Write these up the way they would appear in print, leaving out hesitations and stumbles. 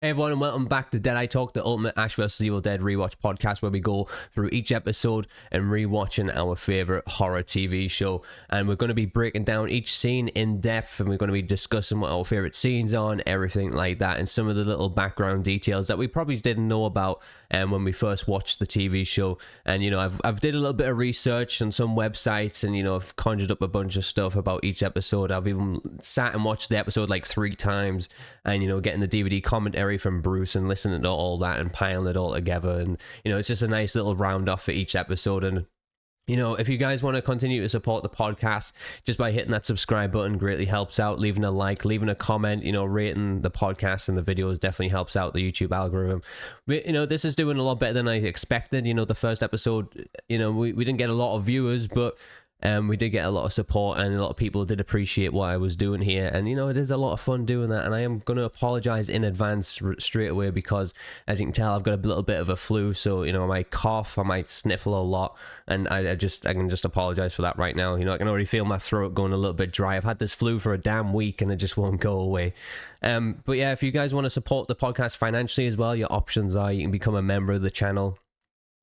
Hey everyone, and welcome back to Deadite Talk, the ultimate Ash vs Evil Dead rewatch podcast, where we go through each episode and rewatching our favorite horror TV show. And we're going to be breaking down each scene in depth, and we're going to be discussing what our favorite scenes are and everything like that, and some of the little background details that we probably didn't know about when we first watched the TV show. And I've did a little bit of research on some websites, and I've conjured up a bunch of stuff about each episode. I've even sat and watched the episode like 3 times, and getting the DVD commentary from Bruce and listening to all that and piling it all together. And it's just a nice little round off for each episode. And if you guys want to continue to support the podcast just by hitting that subscribe button, greatly helps out. Leaving a like, leaving a comment, rating the podcast and the videos definitely helps out the YouTube algorithm. This is doing a lot better than I expected. The first episode, we didn't get a lot of viewers, but we did get a lot of support, and a lot of people did appreciate what I was doing here. And it is a lot of fun doing that, and I am going to apologize in advance straight away, because as you can tell, I've got a little bit of a flu. So I might cough, I might sniffle a lot, and I can just apologize for that right now. I can already feel my throat going a little bit dry. I've had this flu for a damn week and it just won't go away. But yeah, if you guys want to support the podcast financially as well, your options are you can become a member of the channel.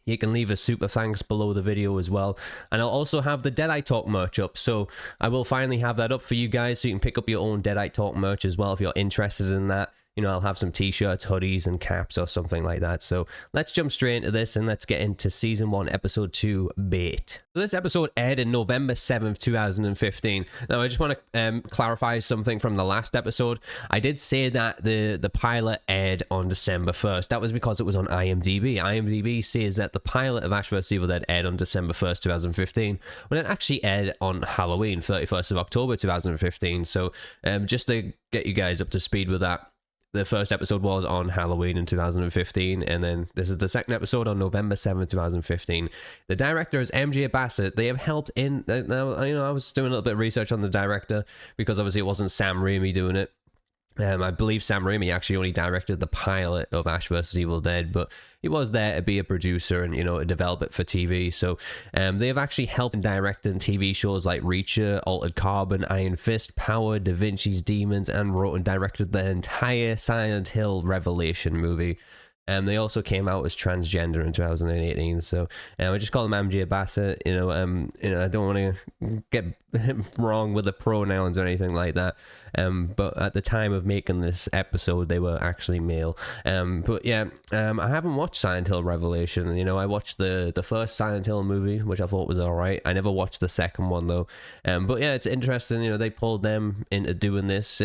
You can leave a super thanks below the video as well. And I'll also have the Deadite Talk merch up. So I will finally have that up for you guys, so you can pick up your own Deadite Talk merch as well if you're interested in that. I'll have some t-shirts, hoodies, and caps or something like that. So let's jump straight into this, and let's get into Season 1, Episode 2, Bait. So this episode aired in November 7th, 2015. Now, I just want to clarify something from the last episode. I did say that the pilot aired on December 1st. That was because it was on IMDb. IMDb says that the pilot of Ash vs Evil Dead aired on December 1st, 2015, when it actually aired on Halloween, 31st of October, 2015. So just to get you guys up to speed with that, the first episode was on Halloween in 2015, and then this is the second episode on November 7th, 2015. The director is MJ Bassett. They have helped in... Now, I was doing a little bit of research on the director, because obviously it wasn't Sam Raimi doing it. I believe Sam Raimi actually only directed the pilot of Ash vs Evil Dead, but he was there to be a producer and, to develop it for TV. So they have actually helped in directing TV shows like Reacher, Altered Carbon, Iron Fist, Power, Da Vinci's Demons, and wrote and directed the entire Silent Hill Revelation movie. They also came out as transgender in 2018, so I just call them MJ Bassett. I don't want to get wrong with the pronouns or anything like that. But at the time of making this episode, they were actually male. But yeah, I haven't watched Silent Hill Revelation. I watched the first Silent Hill movie, which I thought was alright. I never watched the second one though. But yeah, it's interesting. They pulled them into doing this.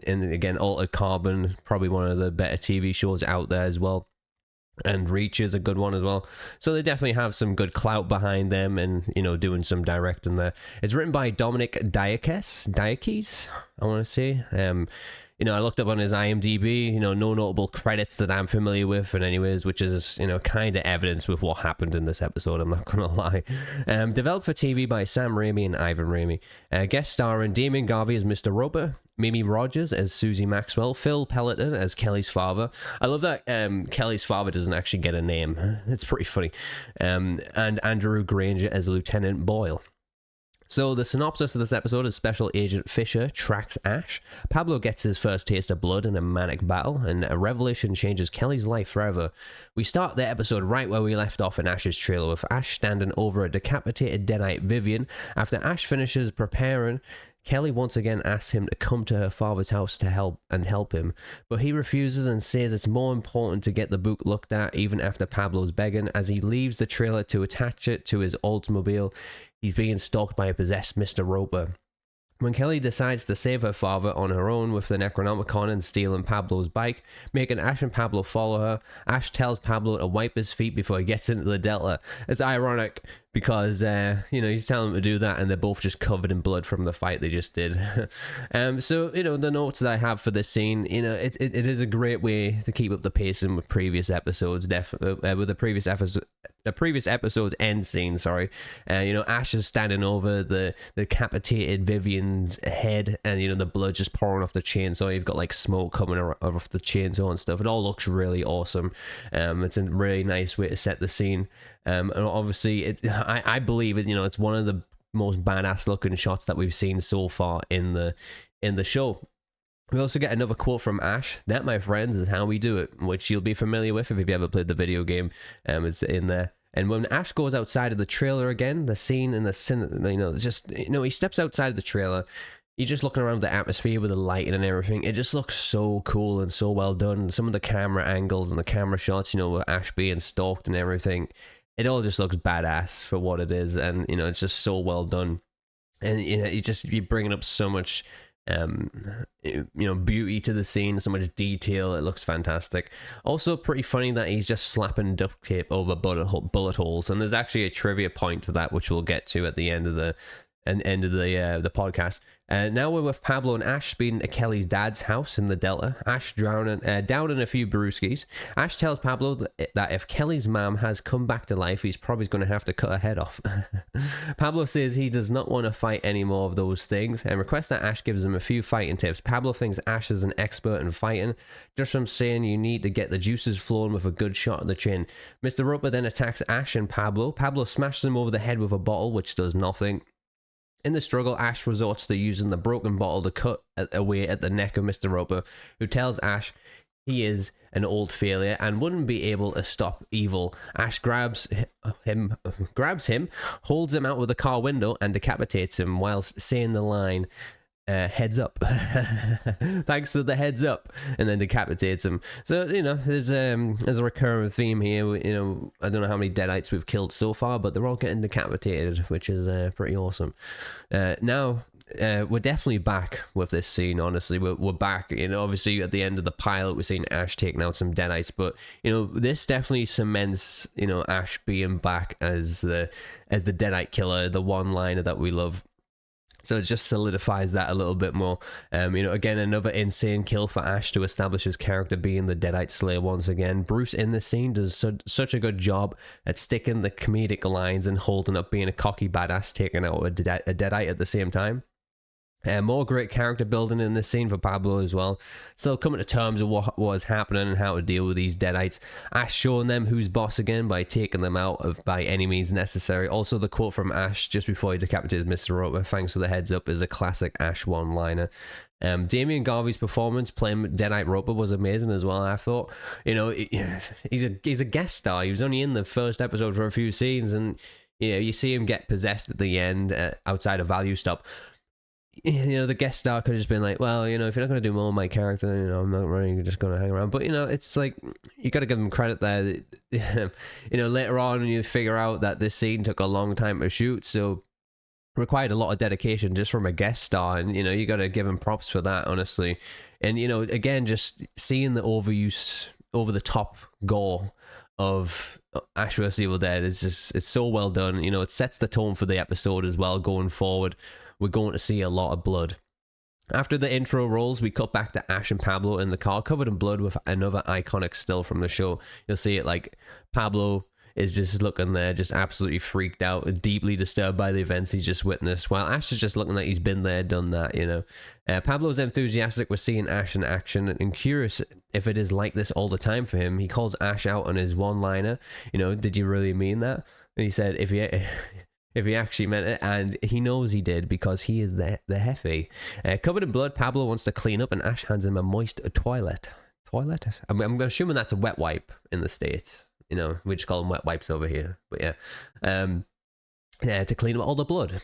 And again, Altered Carbon, probably one of the better TV shows out there as well. And Reach is a good one as well. So they definitely have some good clout behind them, and doing some directing there. It's written by Dominic Diakes, I want to say. I looked up on his IMDb, no notable credits that I'm familiar with, and anyways, which is, kind of evidence with what happened in this episode, I'm not gonna lie. Developed for TV by Sam Raimi and Ivan Raimi. Guest starring Damon Garvey as Mr. Roper, Mimi Rogers as Susie Maxwell, Phil Pelleton as Kelly's father. I love that Kelly's father doesn't actually get a name. It's pretty funny. And Andrew Granger as Lieutenant Boyle. So the synopsis of this episode is Special Agent Fisher tracks Ash. Pablo gets his first taste of blood in a manic battle, and a revelation changes Kelly's life forever. We start the episode right where we left off in Ash's trailer, with Ash standing over a decapitated deadite Vivian. After Ash finishes preparing, Kelly once again asks him to come to her father's house to help him, but he refuses and says it's more important to get the book looked at, even after Pablo's begging. As he leaves the trailer to attach it to his Oldsmobile, he's being stalked by a possessed Mr. Roper. When Kelly decides to save her father on her own with the Necronomicon and stealing Pablo's bike, making Ash and Pablo follow her, Ash tells Pablo to wipe his feet before he gets into the Delta. It's ironic because, he's telling them to do that, and they're both just covered in blood from the fight they just did. So, the notes that I have for this scene, it is a great way to keep up the pacing with previous episodes, with the previous episode's end scene, sorry. Ash is standing over the decapitated Vivian's head, and, the blood just pouring off the chainsaw. You've got, like, smoke coming off the chainsaw and stuff. It all looks really awesome. It's a really nice way to set the scene. And obviously, I believe it. It's one of the most badass looking shots that we've seen so far in the show. We also get another quote from Ash. "That, my friends, is how we do it," which you'll be familiar with if you've ever played the video game. It's in there. And when Ash goes outside of the trailer again, the scene in the it's just, he steps outside of the trailer. You're just looking around the atmosphere with the lighting and everything. It just looks so cool and so well done. And some of the camera angles and the camera shots, with Ash being stalked and everything, it all just looks badass for what it is. And, it's just so well done. And, you're bringing up so much beauty to the scene, so much detail. It looks fantastic. Also pretty funny that he's just slapping duct tape over bullet holes, and there's actually a trivia point to that which we'll get to at the end of the the podcast. Now we're with Pablo and Ash speeding to Kelly's dad's house in the Delta. Ash downing a few brewskis. Ash tells Pablo that if Kelly's mom has come back to life, he's probably going to have to cut her head off. Pablo says he does not want to fight any more of those things and requests that Ash gives him a few fighting tips. Pablo thinks Ash is an expert in fighting, just from saying you need to get the juices flowing with a good shot at the chin. Mr. Roper then attacks Ash and Pablo. Pablo smashes him over the head with a bottle, which does nothing. In the struggle, Ash resorts to using the broken bottle to cut away at the neck of Mr. Roper, who tells Ash he is an old failure and wouldn't be able to stop evil. Ash grabs him, holds him out of the car window and decapitates him whilst saying the line, "Heads up." Thanks for the heads up, and then decapitates him. So there's a recurring theme here. I don't know how many Deadites we've killed so far, but they're all getting decapitated, which is pretty awesome. Now we're definitely back with this scene. Honestly, we're back. Obviously at the end of the pilot, we're seeing Ash taking out some Deadites, but this definitely cements Ash being back as the Deadite killer, the one-liner that we love. So it just solidifies that a little bit more. Again, another insane kill for Ash to establish his character being the Deadite Slayer once again. Bruce in this scene does such a good job at sticking the comedic lines and holding up being a cocky badass taking out a Deadite at the same time. More great character building in this scene for Pablo as well. Still coming to terms with what was happening and how to deal with these Deadites. Ash showing them who's boss again by taking them out by any means necessary. Also, the quote from Ash just before he decapitated Mr. Roper, "Thanks for the heads up," is a classic Ash one-liner. Damian Garvey's performance playing Deadite Roper was amazing as well, I thought. He's a guest star. He was only in the first episode for a few scenes, and you see him get possessed at the end outside a value stop. The guest star could have just been like, well, if you're not going to do more of my character, I'm not really just going to hang around. But, it's like, you got to give them credit there. Later on, you figure out that this scene took a long time to shoot, so required a lot of dedication just from a guest star. And, you got to give him props for that, honestly. And, again, just seeing the overuse, over-the-top gore of Ash vs. Evil Dead it's so well done. It sets the tone for the episode as well going forward. We're going to see a lot of blood. After the intro rolls, we cut back to Ash and Pablo in the car, covered in blood with another iconic still from the show. You'll see it like Pablo is just looking there, just absolutely freaked out and deeply disturbed by the events he's just witnessed, while Ash is just looking like he's been there, done that, Pablo's enthusiastic with seeing Ash in action and curious if it is like this all the time for him. He calls Ash out on his one-liner, "Did you really mean that?" And he said, if he actually meant it, and he knows he did because he is the jefe. Covered in blood, Pablo wants to clean up, and Ash hands him a moist toilet. I'm assuming that's a wet wipe in the States. We just call them wet wipes over here. But to clean up all the blood.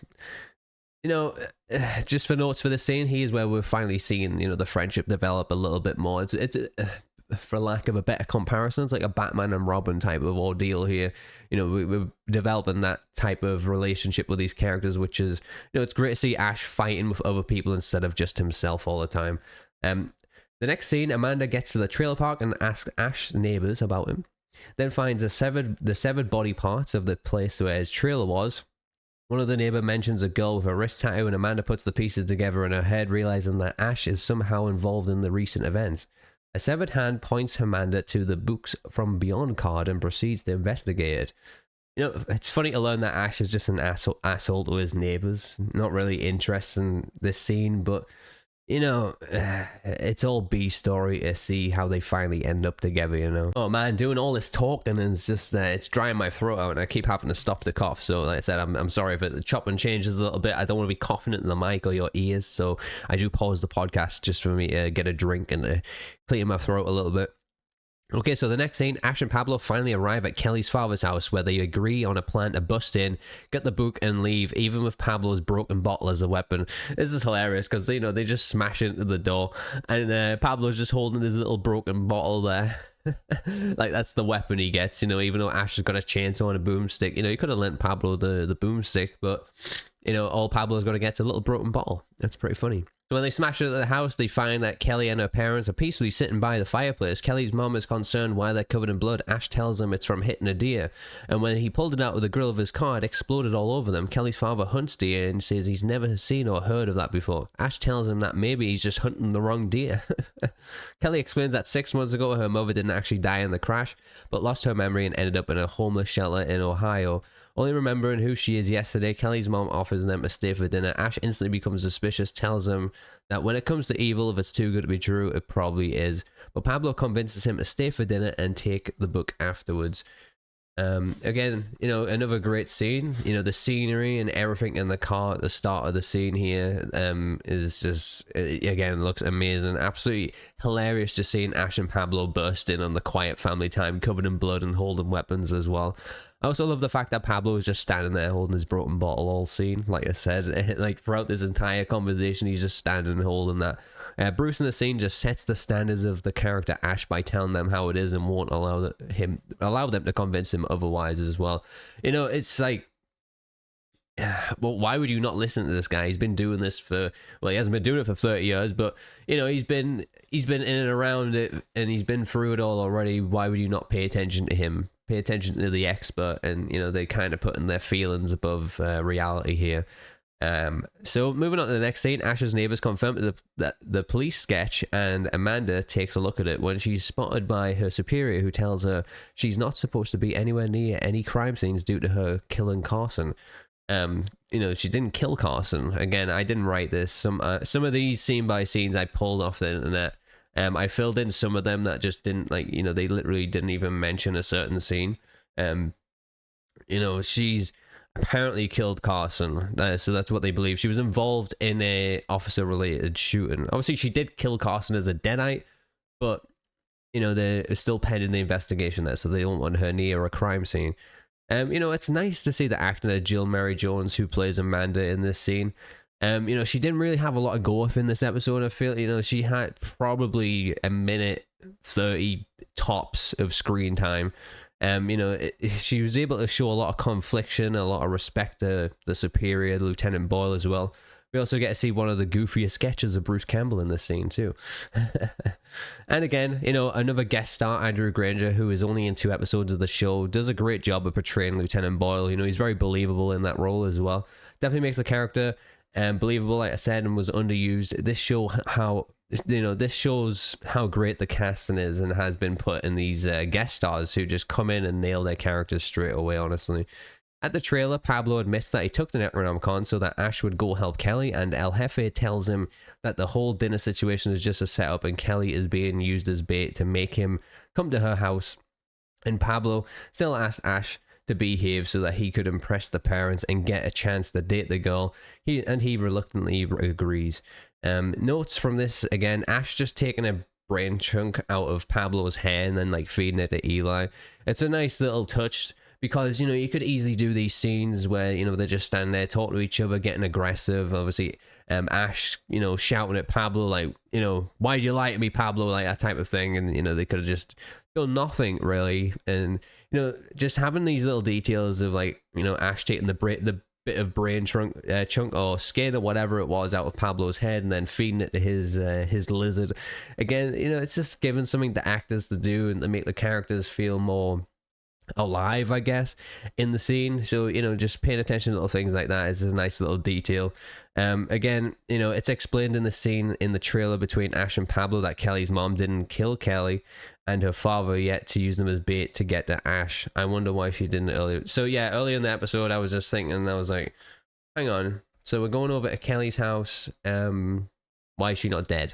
Just for notes for this scene, here's where we're finally seeing the friendship develop a little bit more. It's for lack of a better comparison, it's like a Batman and Robin type of ordeal here. We're developing that type of relationship with these characters, which is, it's great to see Ash fighting with other people instead of just himself all the time. The next scene, Amanda gets to the trailer park and asks Ash's neighbors about him, then finds the severed body parts of the place where his trailer was. One of the neighbor mentions a girl with a wrist tattoo, and Amanda puts the pieces together in her head, realizing that Ash is somehow involved in the recent events. A severed hand points Amanda to the Books from Beyond card and proceeds to investigate it. It's funny to learn that Ash is just an asshole to his neighbors. Not really interested in this scene, but You know, it's all B story to see how they finally end up together, you know. Oh man, doing all this talking and it's just, it's drying my throat out and I keep having to stop the cough. So like I said, I'm sorry if it chopping changes a little bit. I don't want to be coughing into the mic or your ears. So I do pause the podcast just for me to get a drink and to clear my throat a little bit. Okay, so the next scene, Ash and Pablo finally arrive at Kelly's father's house where they agree on a plan to bust in, get the book and leave, even with Pablo's broken bottle as a weapon. This is hilarious because, you know, they just smash into the door and Pablo's just holding his little broken bottle there. Like, that's the weapon he gets, you know, even though Ash has got a chainsaw and a boomstick. You know, he could have lent Pablo the boomstick, but, you know, all Pablo's got to get is a little broken bottle. That's pretty funny. So when they smash into the house, they find that Kelly and her parents are peacefully sitting by the fireplace. Kelly's mom is concerned why they're covered in blood. Ash tells them it's from hitting a deer. And when he pulled it out of the grill of his car, it exploded all over them. Kelly's father hunts deer and says he's never seen or heard of that before. Ash tells him that maybe he's just hunting the wrong deer. Kelly explains that 6 months ago, her mother didn't actually die in the crash, but lost her memory and ended up in a homeless shelter in Ohio. Only remembering who she is yesterday, Kelly's mom offers them to stay for dinner. Ash instantly becomes suspicious, tells them that when it comes to evil, if it's too good to be true, it probably is. But Pablo convinces him to stay for dinner and take the book afterwards. Again, you know, another great scene. You know, the scenery and everything in the car at the start of the scene here is just, again, looks amazing. Absolutely hilarious just seeing Ash and Pablo burst in on the quiet family time, covered in blood and holding weapons as well. I also love the fact that Pablo is just standing there holding his broken bottle all scene. Like I said, like throughout this entire conversation, he's just standing and holding that. Bruce in the scene just sets the standards of the character Ash by telling them how it is and won't allow them to convince him otherwise as well. You know, it's like, well, why would you not listen to this guy? He's been doing this for, well, he hasn't been doing it for 30 years, but, you know, he's been in and around it and he's been through it all already. Why would you not pay attention to him? Pay attention to the expert. And, you know, they kind of putting their feelings above reality here. So moving on to the next scene, Ash's neighbors confirm that the police sketch, and Amanda takes a look at it when she's spotted by her superior, who tells her she's not supposed to be anywhere near any crime scenes due to her killing Carson. You know, she didn't kill Carson. Again, I didn't write this. Some of these scene by scenes I pulled off the internet. I filled in some of them that just didn't, like, you know, they literally didn't even mention a certain scene. You know, she's apparently killed Carson, so that's what they believe. She was involved in a officer-related shooting. Obviously, she did kill Carson as a Deadite, but, you know, they're still pending the investigation there, so they don't want her near a crime scene. You know, it's nice to see the actor Jill Mary Jones, who plays Amanda in this scene. You know, she didn't really have a lot of go off in this episode. I feel, you know, she had probably a minute 30 tops of screen time. You know, she was able to show a lot of confliction, a lot of respect to the superior, Lieutenant Boyle, as well. We also get to see one of the goofiest sketches of Bruce Campbell in this scene too. And again, you know, another guest star, Andrew Granger, who is only in 2 episodes of the show, does a great job of portraying Lieutenant Boyle. You know, he's very believable in that role as well. Definitely makes the character believable, like I said, and was underused. This shows how great the casting is and has been put in these guest stars who just come in and nail their characters straight away, honestly. At the trailer, Pablo admits that he took the Necronomicon so that Ash would go help Kelly, and El Jefe tells him that the whole dinner situation is just a setup and Kelly is being used as bait to make him come to her house. And Pablo still asks Ash to behave so that he could impress the parents and get a chance to date the girl. He reluctantly agrees. Notes from this, again, Ash just taking a brain chunk out of Pablo's hair and then like feeding it to Eli. It's a nice little touch because, you know, you could easily do these scenes where, you know, they're just standing there talking to each other, getting aggressive. Obviously, Ash, you know, shouting at Pablo like, you know, why do you lie to me, Pablo, like that type of thing. And, you know, they could have just done nothing really. And, you know, just having these little details of like, you know, Ash taking the bit of brain chunk or skin or whatever it was out of Pablo's head and then feeding it to his lizard. Again, you know, it's just giving something to actors to do and to make the characters feel more alive, I guess, in the scene. So, you know, just paying attention to little things like that is a nice little detail. Again, you know, it's explained in the scene in the trailer between Ash and Pablo that Kelly's mom didn't kill Kelly and her father yet to use them as bait to get to Ash. I wonder why she didn't earlier. So yeah, earlier in the episode, I was just thinking, I was like, hang on. So we're going over to Kelly's house. why is she not dead?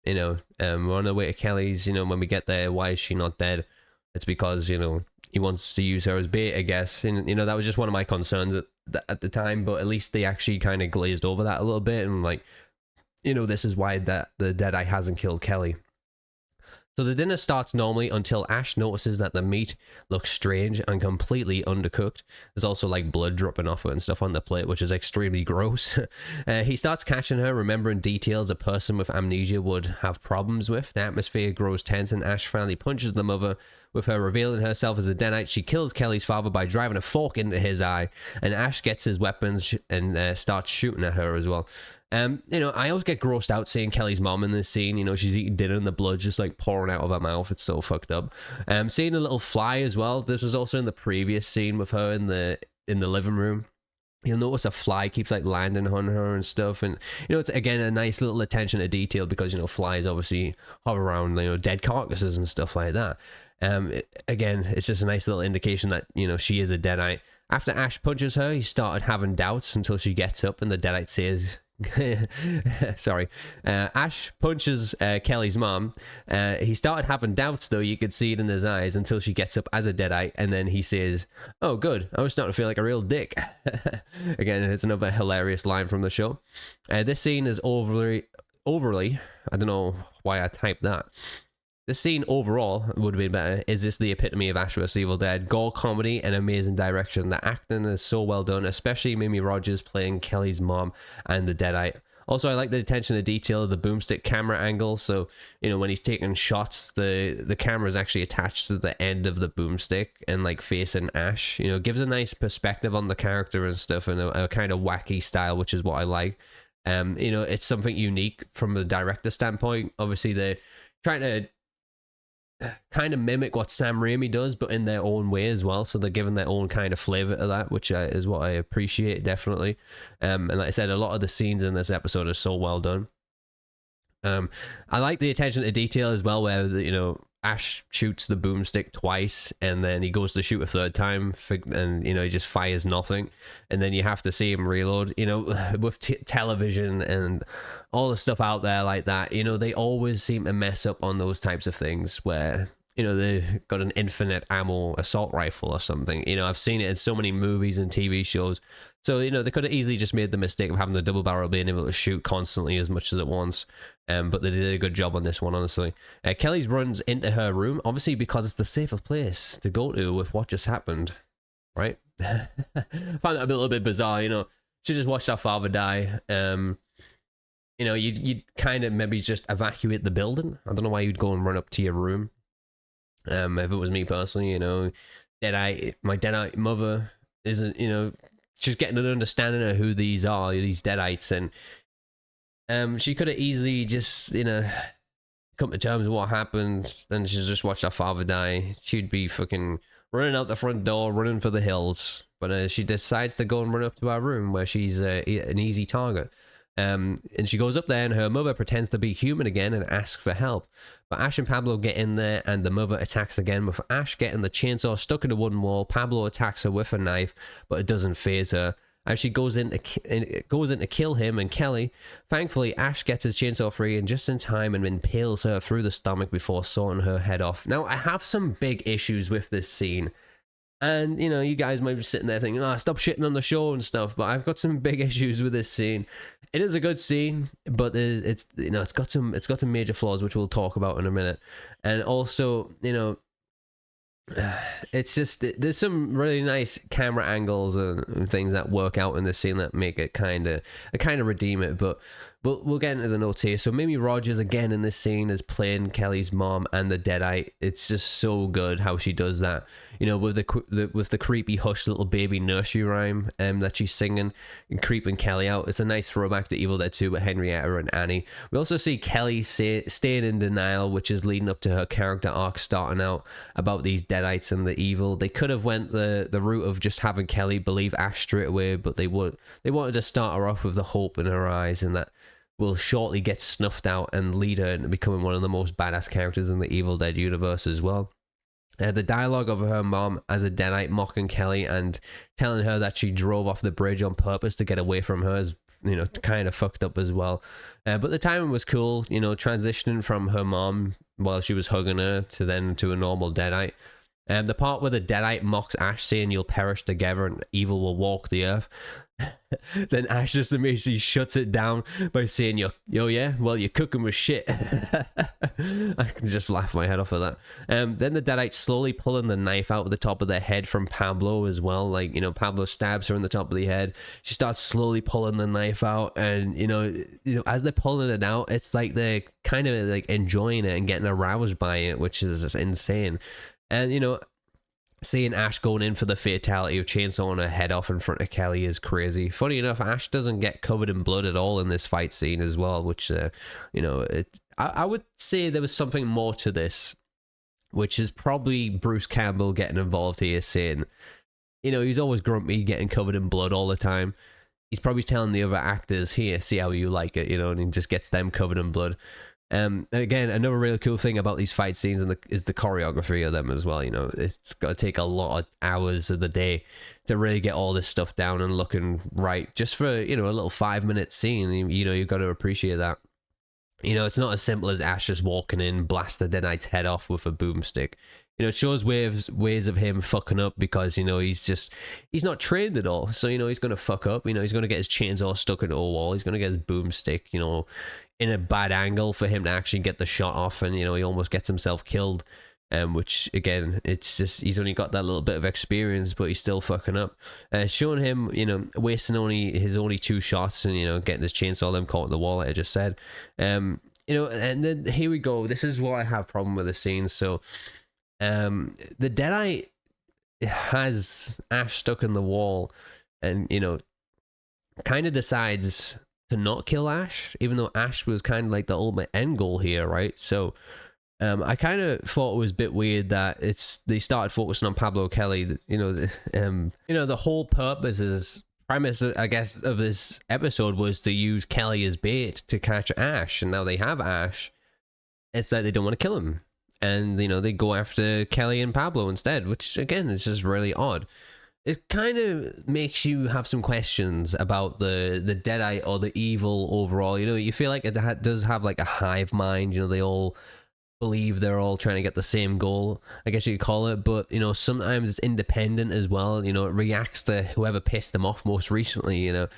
You know, we're on the way to Kelly's. You know, when we get there, why is she not dead? It's because, you know, he wants to use her as bait, I guess. And, you know, that was just one of my concerns at the time, but at least they actually kind of glazed over that a little bit, and like, you know, this is why the Deadite hasn't killed Kelly. So the dinner starts normally until Ash notices that the meat looks strange and completely undercooked. There's also like blood dropping off it and stuff on the plate, which is extremely gross. He starts catching her, remembering details a person with amnesia would have problems with. The atmosphere grows tense and Ash finally punches the mother, with her revealing herself as a Deadite. She kills Kelly's father by driving a fork into his eye, and Ash gets his weapons and starts shooting at her as well. You know, I always get grossed out seeing Kelly's mom in this scene. You know, she's eating dinner and the blood just like pouring out of her mouth. It's so fucked up. Seeing a little fly as well. This was also in the previous scene with her in the living room. You'll notice a fly keeps like landing on her and stuff, and you know, it's again a nice little attention to detail because, you know, flies obviously hover around, you know, dead carcasses and stuff like that. Again, it's just a nice little indication that, you know, she is a Deadite. After Ash punches her, he started having doubts until she gets up and the Deadite says, sorry, Ash punches Kelly's mom. He started having doubts, though, you could see it in his eyes, until she gets up as a Deadite, and then he says, "Oh good, I was starting to feel like a real dick." Again, it's another hilarious line from the show. This scene is overly, I don't know why I typed that. This scene overall would have been better. Is this the epitome of Ash vs. Evil Dead? Gore comedy and amazing direction. The acting is so well done, especially Mimi Rogers playing Kelly's mom and the Deadite. Also, I like the attention to detail of the boomstick camera angle. So, you know, when he's taking shots, the camera is actually attached to the end of the boomstick and like facing Ash. You know, gives a nice perspective on the character and stuff, and a kind of wacky style, which is what I like. You know, it's something unique from the director standpoint. Obviously, they're trying to kind of mimic what Sam Raimi does, but in their own way as well. So they're giving their own kind of flavor to that, which is what I appreciate, definitely. And like I said, a lot of the scenes in this episode are so well done. I like the attention to detail as well, where, you know, Ash shoots the boomstick twice and then he goes to shoot a third time and, you know, he just fires nothing, and then you have to see him reload. You know, with television and all the stuff out there like that, you know, they always seem to mess up on those types of things where, you know, they've got an infinite ammo assault rifle or something. You know, I've seen it in so many movies and TV shows. So, you know, they could have easily just made the mistake of having the double barrel being able to shoot constantly as much as it wants. But they did a good job on this one, honestly. Kelly's runs into her room, obviously because it's the safer place to go to with what just happened, right? I find that a little bit bizarre, you know. She just watched her father die. You know, you'd kind of maybe just evacuate the building. I don't know why you'd go and run up to your room. If it was me personally, you know, my Deadite mother isn't, you know, she's getting an understanding of who these are, these Deadites, and she could have easily just, you know, come to terms with what happened. Then she's just watched her father die. She'd be fucking running out the front door, running for the hills. But she decides to go and run up to her room where she's an easy target. And she goes up there and her mother pretends to be human again and asks for help. But Ash and Pablo get in there and the mother attacks again, with Ash getting the chainsaw stuck in a wooden wall. Pablo attacks her with a knife, but it doesn't faze her as she goes in to kill him and Kelly. Thankfully, Ash gets his chainsaw free and just in time and impales her through the stomach before sawing her head off. Now, I have some big issues with this scene. And, you know, you guys might be sitting there thinking, oh, stop shitting on the show and stuff, but I've got some big issues with this scene. It is a good scene, but it's, you know, it's got some major flaws, which we'll talk about in a minute. And also, you know, it's just, there's some really nice camera angles and things that work out in this scene that make it kind of redeem it, but we'll get into the notes here. So Mimi Rogers again in this scene is playing Kelly's mom and the Deadite. It's just so good how she does that, you know, with the creepy hush little baby nursery rhyme that she's singing and creeping Kelly out. It's a nice throwback to Evil Dead 2 with Henrietta and Annie. We also see Kelly staying in denial, which is leading up to her character arc starting out about these Deadites and the evil. They could have went the route of just having Kelly believe Ash straight away, but they wanted to start her off with the hope in her eyes, and that will shortly get snuffed out and lead her into becoming one of the most badass characters in the Evil Dead universe as well. The dialogue of her mom as a Deadite mocking Kelly and telling her that she drove off the bridge on purpose to get away from her is kind of fucked up as well. But the timing was cool, transitioning from her mom while she was hugging her to a normal Deadite. The part where the Deadite mocks Ash, saying you'll perish together and evil will walk the earth. Then Ash just immediately shuts it down by saying, yo, yeah, well, you're cooking with shit. I can just laugh my head off of that. Then the Deadite slowly pulling the knife out of the top of the head from Pablo as well. Like, Pablo stabs her in the top of the head. She starts slowly pulling the knife out. And, as they're pulling it out, it's like they're kind of like enjoying it and getting aroused by it, which is just insane. And, seeing Ash going in for the fatality of chainsawing her head off in front of Kelly is crazy. Funny enough, Ash doesn't get covered in blood at all in this fight scene as well, which, I would say there was something more to this, which is probably Bruce Campbell getting involved here, saying, he's always grumpy, getting covered in blood all the time. He's probably telling the other actors, here, see how you like it, and he just gets them covered in blood. And again, another really cool thing about these fight scenes is the choreography of them as well. It's got to take a lot of hours of the day to really get all this stuff down and looking right. Just for, a little 5-minute scene, you've got to appreciate that. It's not as simple as Ash just walking in, blast the Deadite's head off with a boomstick. It shows ways of him fucking up because, he's not trained at all. So, he's going to fuck up. He's going to get his chainsaw stuck into a wall. He's going to get his boomstick, in a bad angle for him to actually get the shot off. And, he almost gets himself killed. Which, again, it's just, he's only got that little bit of experience, but he's still fucking up. Showing him, wasting his only 2 shots and, getting his chainsaw them caught in the wall, like I just said. And then here we go. This is what I have problem with the scene. So, the Deadite has Ash stuck in the wall and, kind of decides to not kill Ash, even though Ash was kind of like the ultimate end goal here, right? So, I kind of thought it was a bit weird that they started focusing on Pablo Kelly. The whole premise, I guess, of this episode was to use Kelly as bait to catch Ash, and now they have Ash. It's like they don't want to kill him, and they go after Kelly and Pablo instead, which again is just really odd. It kind of makes you have some questions about the Deadite or the evil overall. You feel like it does have like a hive mind. They all believe they're all trying to get the same goal, I guess you could call it. But, sometimes it's independent as well. It reacts to whoever pissed them off most recently, so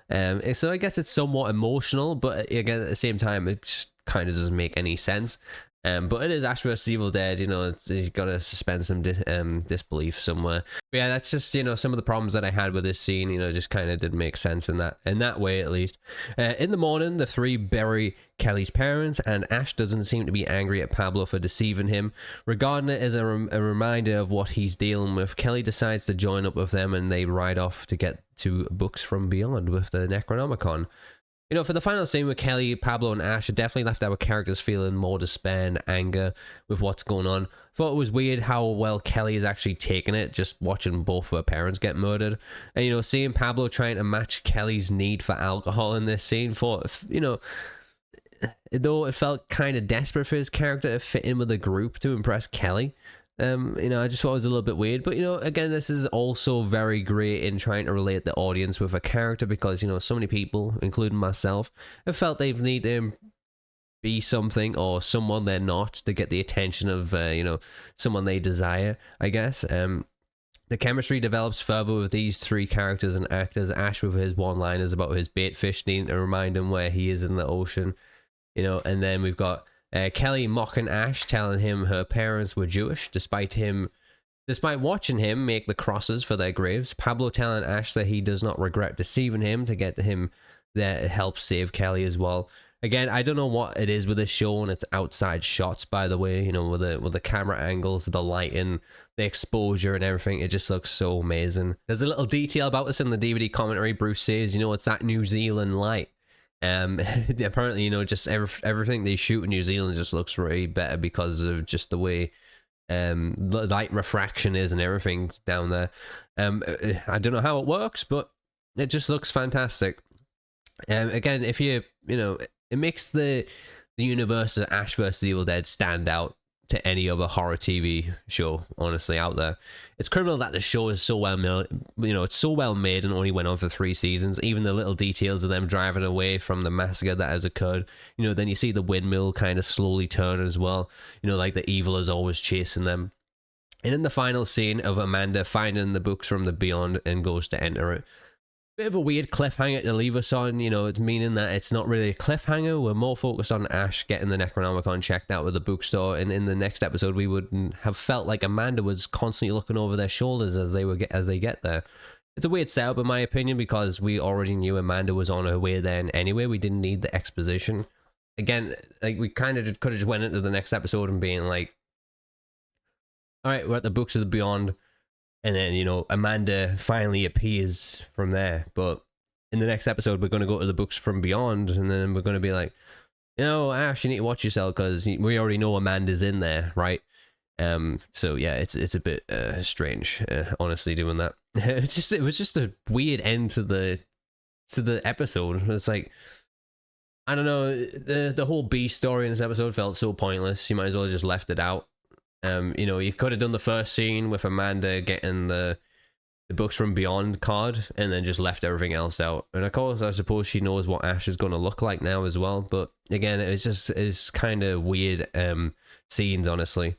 I guess it's somewhat emotional, but again, at the same time, it just kind of doesn't make any sense. But it is Ash vs. Evil Dead, he's got to suspend some disbelief somewhere. But yeah, that's just, some of the problems that I had with this scene, just kind of didn't make sense in that way, at least. In the morning, the 3 bury Kelly's parents, and Ash doesn't seem to be angry at Pablo for deceiving him. Regarding it as a reminder of what he's dealing with, Kelly decides to join up with them, and they ride off to get to Books from Beyond with the Necronomicon. For the final scene with Kelly, Pablo, and Ash, it definitely left our characters feeling more despair and anger with what's going on. Thought it was weird how well Kelly is actually taking it, just watching both of her parents get murdered. And, seeing Pablo trying to match Kelly's need for alcohol in this scene, though it felt kind of desperate for his character to fit in with the group to impress Kelly. I just thought it was a little bit weird, but again, this is also very great in trying to relate the audience with a character because, so many people, including myself, have felt they need to be something or someone they're not to get the attention of, someone they desire, I guess. The chemistry develops further with these 3 characters and actors. Ash with his one-liners about his bait fish needing to remind him where he is in the ocean, and then we've got Kelly mocking Ash, telling him her parents were Jewish, despite watching him make the crosses for their graves. Pablo telling Ash that he does not regret deceiving him to get him there to help save Kelly as well. Again, I don't know what it is with this show and its outside shots, by the way, with the camera angles, the lighting, the exposure and everything. It just looks so amazing. There's a little detail about this in the DVD commentary. Bruce says, it's that New Zealand light. Apparently, just everything they shoot in New Zealand just looks really better because of just the way the light refraction is and everything down there. I don't know how it works, but it just looks fantastic. Again, if it makes the universe of Ash vs. Evil Dead stand out to any other horror TV show, honestly, out there. It's criminal that the show is so well made, it's so well made and only went on for 3 seasons. Even the little details of them driving away from the massacre that has occurred, then you see the windmill kind of slowly turn as well, like the evil is always chasing them. And in the final scene of Amanda finding the books from the beyond and goes to enter it, bit of a weird cliffhanger to leave us on, it's meaning that it's not really a cliffhanger. We're more focused on Ash getting the Necronomicon checked out with the bookstore, and in the next episode we would have felt like Amanda was constantly looking over their shoulders as they get there. It's a weird setup in my opinion, because we already knew Amanda was on her way then anyway. We didn't need the exposition. Again, like, we kind of could have just went into the next episode and being like, all right, we're at the books of the beyond. And then, Amanda finally appears from there. But in the next episode, we're going to go to the books from beyond. And then we're going to be like, Ash, you need to watch yourself, because we already know Amanda's in there, right? So, yeah, it's a bit strange, honestly, doing that. It was just a weird end to the episode. It's like, I don't know, the whole B story in this episode felt so pointless. You might as well have just left it out. You could have done the first scene with Amanda getting the books from beyond card and then just left everything else out. And of course, I suppose she knows what Ash is going to look like now as well. But again, it's kind of weird scenes, honestly.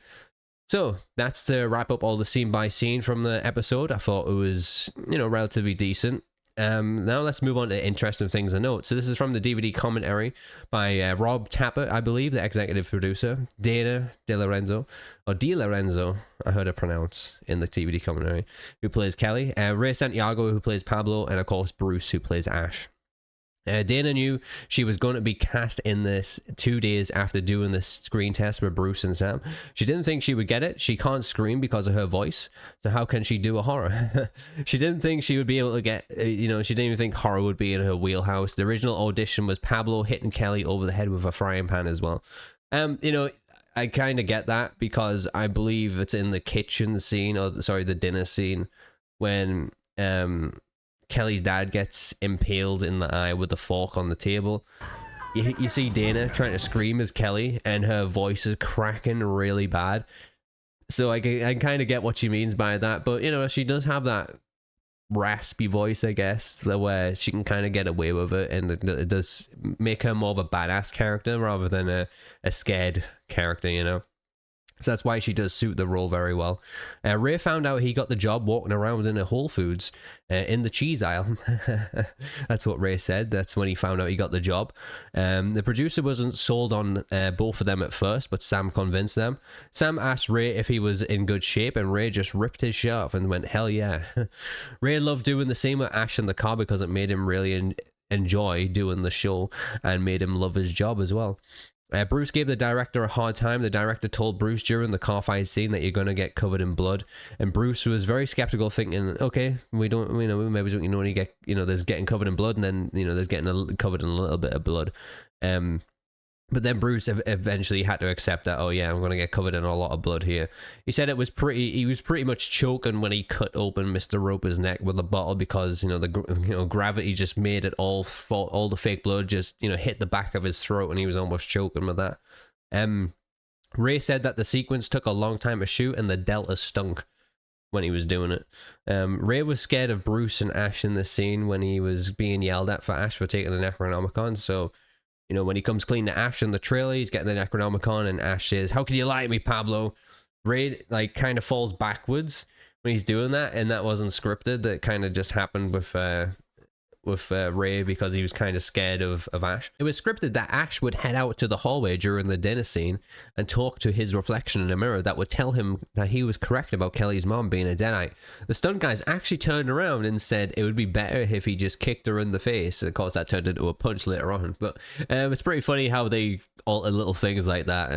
So that's to wrap up all the scene by scene from the episode. I thought it was, relatively decent. Now let's move on to interesting things to note. So this is from the DVD commentary by Rob Tapper, I believe, the executive producer, Dana DeLorenzo, I heard her pronounce in the DVD commentary, who plays Kelly, Ray Santiago, who plays Pablo, and of course Bruce, who plays Ash. Dana knew she was going to be cast in this 2 days after doing the screen test with Bruce and Sam. She didn't think she would get it. She can't scream because of her voice, so how can she do a horror? She didn't think she would be able to get, she didn't even think horror would be in her wheelhouse. The original audition was Pablo hitting Kelly over the head with a frying pan as well. I kind of get that, because I believe it's in the kitchen scene, the dinner scene, when Kelly's dad gets impaled in the eye with the fork on the table. You see Dana trying to scream as Kelly, and her voice is cracking really bad. So I kind of get what she means by that. But, she does have that raspy voice, I guess, where she can kind of get away with it. And it does make her more of a badass character rather than a scared character, So that's why she does suit the role very well. Ray found out he got the job walking around in a Whole Foods in the cheese aisle. That's what Ray said. That's when he found out he got the job. The producer wasn't sold on both of them at first, but Sam convinced them. Sam asked Ray if he was in good shape, and Ray just ripped his shirt off and went, hell yeah. Ray loved doing the same with Ash in the car, because it made him really enjoy doing the show and made him love his job as well. Bruce gave the director a hard time. The director told Bruce during the car fight scene that you're going to get covered in blood. And Bruce was very skeptical, thinking, okay, maybe we don't only get, there's getting covered in blood, and then, there's getting covered in a little bit of blood. But then Bruce eventually had to accept that, oh yeah, I'm going to get covered in a lot of blood here. He said he was pretty much choking when he cut open Mr. Roper's neck with a bottle, because, gravity just made it all the fake blood just, hit the back of his throat, and he was almost choking with that. Ray said that the sequence took a long time to shoot, and the delta stunk when he was doing it. Ray was scared of Bruce and Ash in this scene when he was being yelled at for Ash for taking the Necronomicon, so when he comes clean to Ash in the trailer, he's getting the Necronomicon, and Ash says, how can you lie to me, Pablo? Ray, kind of falls backwards when he's doing that, and that wasn't scripted. That kind of just happened with Ray, because he was kind of scared of Ash. It was scripted that Ash would head out to the hallway during the dinner scene and talk to his reflection in a mirror that would tell him that he was correct about Kelly's mom being a Deadite. The stunt guys actually turned around and said it would be better if he just kicked her in the face. Of course, that turned into a punch later on, but it's pretty funny how they alter little things like that.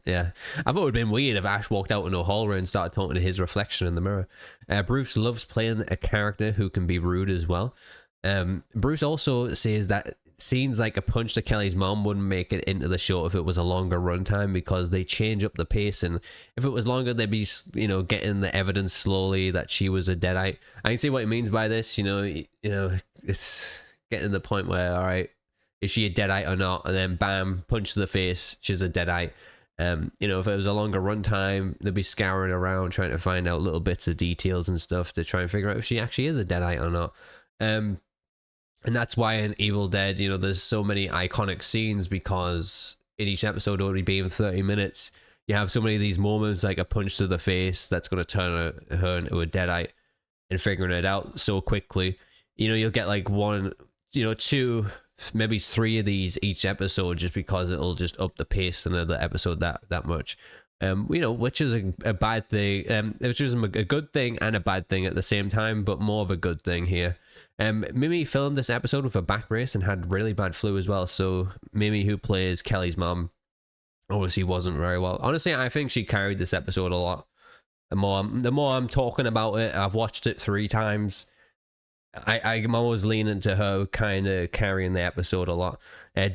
Yeah, I thought it would have been weird if Ash walked out in a hallway and started talking to his reflection in the mirror. Bruce loves playing a character who can be rude as well. Bruce also says that scenes like a punch to Kelly's mom wouldn't make it into the show if it was a longer runtime, because they change up the pace, and if it was longer, they'd be getting the evidence slowly that she was a Deadite. I can see what he means by this. It's getting to the point where, all right, is she a Deadite or not? And then bam, punch to the face, she's a Deadite. You know, if it was a longer runtime, they'd be scouring around trying to find out little bits of details and stuff to try and figure out if she actually is a Deadite or not. And that's why in Evil Dead, you know, there's so many iconic scenes, because in each episode only being 30 minutes, you have so many of these moments, like a punch to the face that's going to turn her into a Deadite, and figuring it out so quickly. You know, you'll get like one, you know, two, maybe three of these each episode, just because it'll just up the pace in the episode that much. You know, which is a bad thing, which is a good thing and a bad thing at the same time, but more of a good thing here. Mimi filmed this episode with a back brace and had really bad flu as well. So Mimi, who plays Kelly's mom, obviously wasn't very well. Honestly, I think she carried this episode a lot. The more I'm talking about it, I've watched it 3 times. I'm always leaning to her kind of carrying the episode a lot.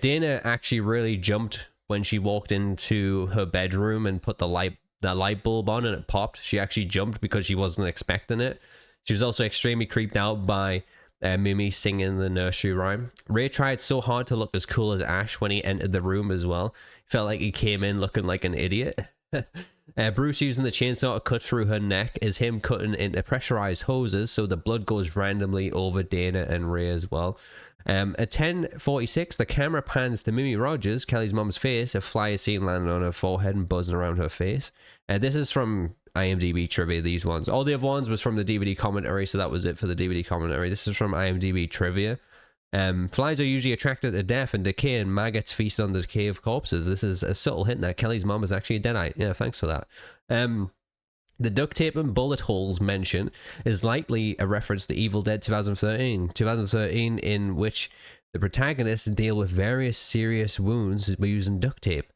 Dana actually really jumped when she walked into her bedroom and put the light bulb on and it popped. She actually jumped because she wasn't expecting it. She was also extremely creeped out by Mimi singing the nursery rhyme. Ray tried so hard to look as cool as Ash when he entered the room as well. Felt like he came in looking like an idiot. Bruce using the chainsaw to cut through her neck is him cutting into pressurized hoses, so the blood goes randomly over Dana and Ray as well. At 10:46, the camera pans to Mimi Rogers, Kelly's mom's face. A fly is seen landing on her forehead and buzzing around her face. This is from IMDb trivia, these ones. All the other ones was from the DVD commentary, so that was it for the DVD commentary. This is from IMDb trivia. Flies are usually attracted to death and decay, and maggots feast on the decay of corpses. This is a subtle hint that Kelly's mom is actually a Deadite. Yeah, thanks for that. The duct tape and bullet holes mentioned is likely a reference to Evil Dead 2013, in which the protagonists deal with various serious wounds by using duct tape.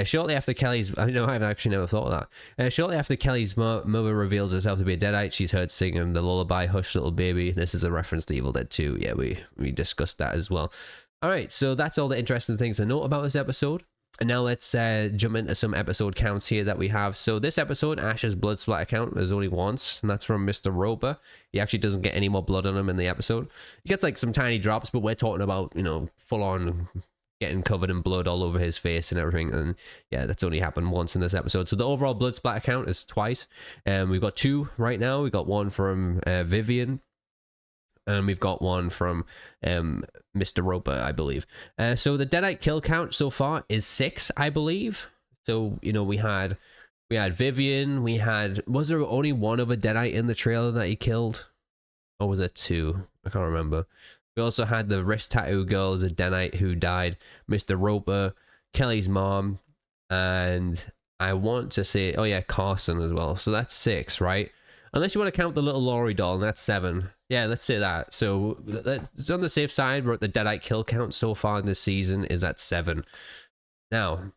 Shortly after Kelly's, I know I've actually never thought of that. Shortly after Kelly's mother reveals herself to be a Deadite, she's heard singing the lullaby "Hush Little Baby." This is a reference to Evil Dead 2. Yeah, we discussed that as well. All right, so that's all the interesting things to note about this episode. And now let's jump into some episode counts here that we have. So this episode, Ash's blood splatter count is only once, and that's from Mr. Roper. He actually doesn't get any more blood on him in the episode. He gets like some tiny drops, but we're talking about, you know, full on getting covered in blood all over his face and everything. And yeah, that's only happened once in this episode. So the overall blood splatter count is twice. We've got 2 right now. We got one from Vivian, and we've got one from Mr. Roper, I believe. So the Deadite kill count so far is 6, I believe. So, you know, we had Vivian, was there only one other Deadite in the trailer that he killed? Or was it 2? I can't remember. We also had the wrist tattoo girl as a Deadite who died, Mr. Roper, Kelly's mom, and I want to say, oh yeah, Carson as well. So that's 6, right? Unless you want to count the little Laurie doll, and that's 7. Yeah, let's say that. So it's on the safe side. We're at the Deadite kill count so far in this season is at 7. Now,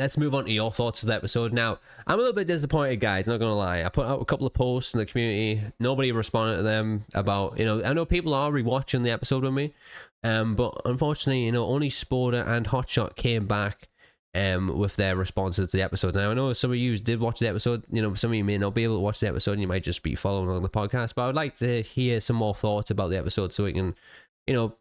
let's move on to your thoughts of the episode. Now, I'm a little bit disappointed, guys, not gonna lie. I put out a couple of posts in the community. Nobody responded to them about, you know, I know people are rewatching the episode with me, but unfortunately, you know, only Sporter and Hotshot came back with their responses to the episode. Now, I know some of you did watch the episode. You know, some of you may not be able to watch the episode, and you might just be following on the podcast, but I would like to hear some more thoughts about the episode so we can, you know,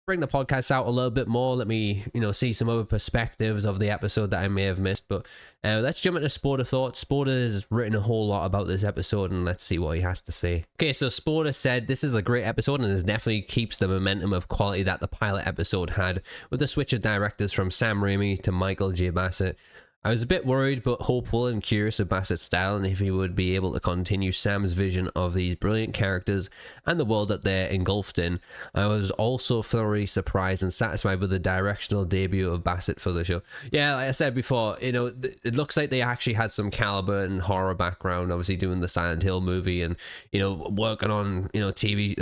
bring the podcast out a little bit more. Let me, you know, see some other perspectives of the episode that I may have missed. But let's jump into Sporter thoughts. Sporter has written a whole lot about this episode, and let's see what he has to say. Okay, so Sporter said this is a great episode, and it definitely keeps the momentum of quality that the pilot episode had, with the switch of directors from Sam Raimi to Michael J. Bassett. I was a bit worried but hopeful and curious of Bassett's style and if he would be able to continue Sam's vision of these brilliant characters and the world that they're engulfed in. I was also thoroughly surprised and satisfied with the directional debut of Bassett for the show. Yeah, like I said before, you know, it looks like they actually had some caliber and horror background, obviously doing the Silent Hill movie and, you know, working on, you know, TV.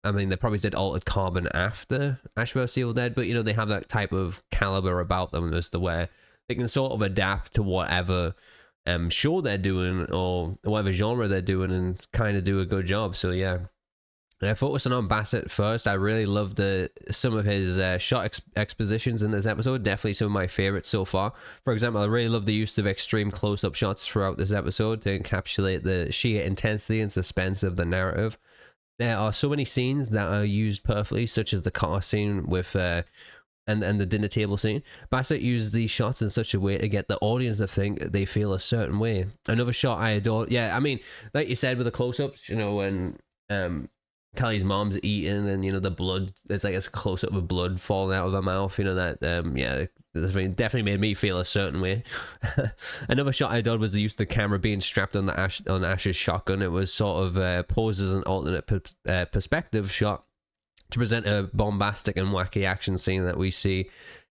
I mean, they probably did Altered Carbon after Ash vs. Evil Dead, but, you know, they have that type of caliber about them as to where they can sort of adapt to whatever show they're doing or whatever genre they're doing and kind of do a good job. So yeah, focusing on Bassett first, I really loved some of his shot expositions in this episode. Definitely some of my favorites so far. For example, I really love the use of extreme close-up shots throughout this episode to encapsulate the sheer intensity and suspense of the narrative. There are so many scenes that are used perfectly, such as the car scene with and the dinner table scene. Bassett used these shots in such a way to get the audience to think they feel a certain way. Another shot I adore. Yeah, I mean, like you said with the close-ups, you know, when Kelly's mom's eating and, you know, the blood, it's like a close-up of blood falling out of her mouth, you know, that yeah, definitely made me feel a certain way. Another shot I adored was the use of the camera being strapped on Ash's shotgun. It was sort of posed as an alternate perspective shot to present a bombastic and wacky action scene that we see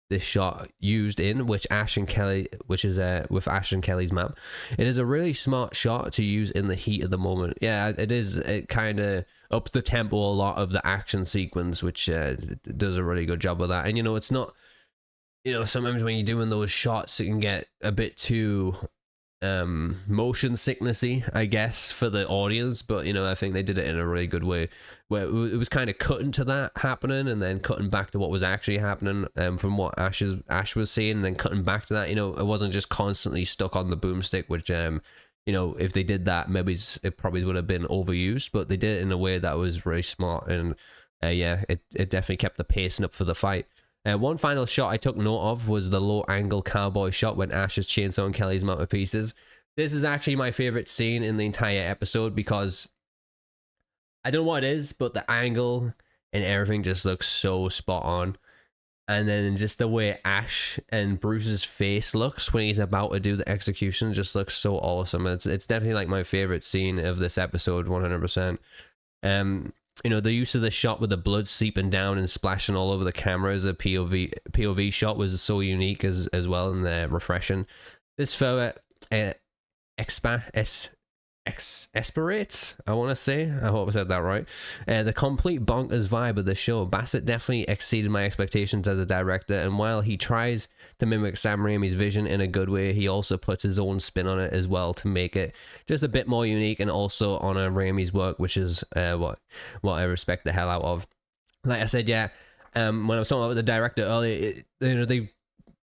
this shot used in, which is with Ash and Kelly's map. It is a really smart shot to use in the heat of the moment. Yeah, it is. It kind of ups the tempo a lot of the action sequence, which does a really good job of that. And, you know, it's not, you know, sometimes when you're doing those shots, it can get a bit too motion sicknessy, I guess, for the audience, but, you know, I think they did it in a really good way, where it was kind of cutting to that happening and then cutting back to what was actually happening from what Ash was seeing, and then cutting back to that. You know, it wasn't just constantly stuck on the boomstick, which you know, if they did that, maybe it probably would have been overused, but they did it in a way that was really smart, and yeah, it definitely kept the pacing up for the fight. One final shot I took note of was the low angle cowboy shot when Ash is chainsawing Kelly's mount to pieces. This is actually my favorite scene in the entire episode, because I don't know what it is, but the angle and everything just looks so spot on. And then just the way Ash and Bruce's face looks when he's about to do the execution just looks so awesome. It's definitely like my favorite scene of this episode, 100%. You know, the use of the shot with the blood seeping down and splashing all over the camera as a POV shot was so unique as well, and refreshing. This further aspirates, I want to say, I hope I said that right, the complete bonkers vibe of the show. Bassett definitely exceeded my expectations as a director, and while he tries to mimic Sam Raimi's vision in a good way, he also puts his own spin on it as well to make it just a bit more unique and also honor Raimi's work, which is what I respect the hell out of. Like I said, yeah, when I was talking about the director earlier, you know, they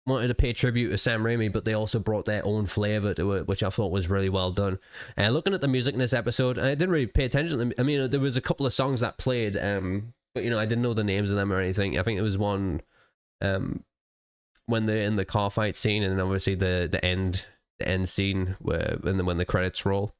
wanted to pay tribute to Sam Raimi, but they also brought their own flavor to it, which I thought was really well done. Looking at the music in this episode, I didn't really pay attention. I mean, there was a couple of songs that played, but, you know, I didn't know the names of them or anything. I think it was one when they're in the car fight scene, and then obviously the end scene when the credits roll.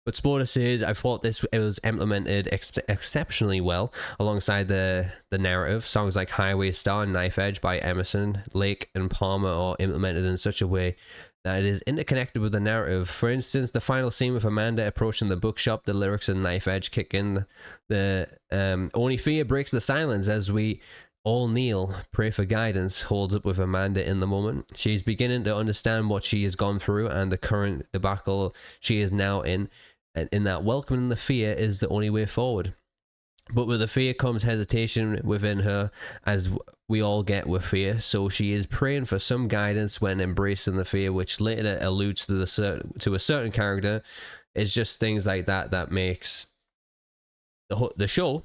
But Sporter says, I thought it was implemented exceptionally well alongside the narrative. Songs like Highway Star and Knife Edge by Emerson, Lake, and Palmer are implemented in such a way that it is interconnected with the narrative. For instance, the final scene with Amanda approaching the bookshop, the lyrics in Knife Edge kick in. The only fear breaks the silence as we all kneel, pray for guidance, holds up with Amanda in the moment. She's beginning to understand what she has gone through and the current debacle she is now in, and in that welcoming the fear is the only way forward. But with the fear comes hesitation within her, as we all get with fear, so she is praying for some guidance when embracing the fear, which later alludes to a certain character. It's just things like that that makes the show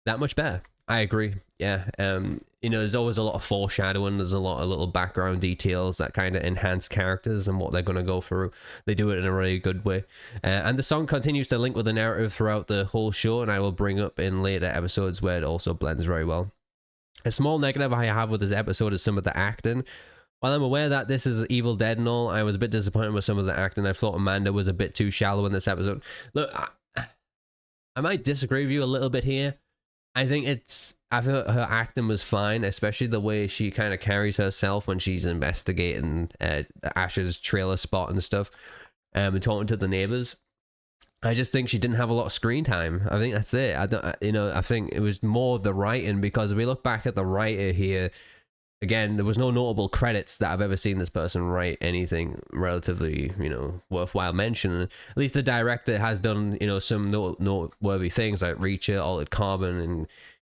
that much better. I agree. Yeah. You know, there's always a lot of foreshadowing. There's a lot of little background details that kind of enhance characters and what they're going to go through. They do it in a really good way. And the song continues to link with the narrative throughout the whole show, and I will bring up in later episodes where it also blends very well. A small negative I have with this episode is some of the acting. While I'm aware that this is Evil Dead and all, I was a bit disappointed with some of the acting. I thought Amanda was a bit too shallow in this episode. Look, I might disagree with you a little bit here. I thought her acting was fine, especially the way she kind of carries herself when she's investigating Ash's trailer spot and stuff, and talking to the neighbors. I just think she didn't have a lot of screen time. I think that's it. I think it was more of the writing, because if we look back at the writer here, again, there was no notable credits that I've ever seen this person write anything relatively, you know, worthwhile mentioning. At least the director has done, you know, some noteworthy things like Reacher, Altered Carbon, and,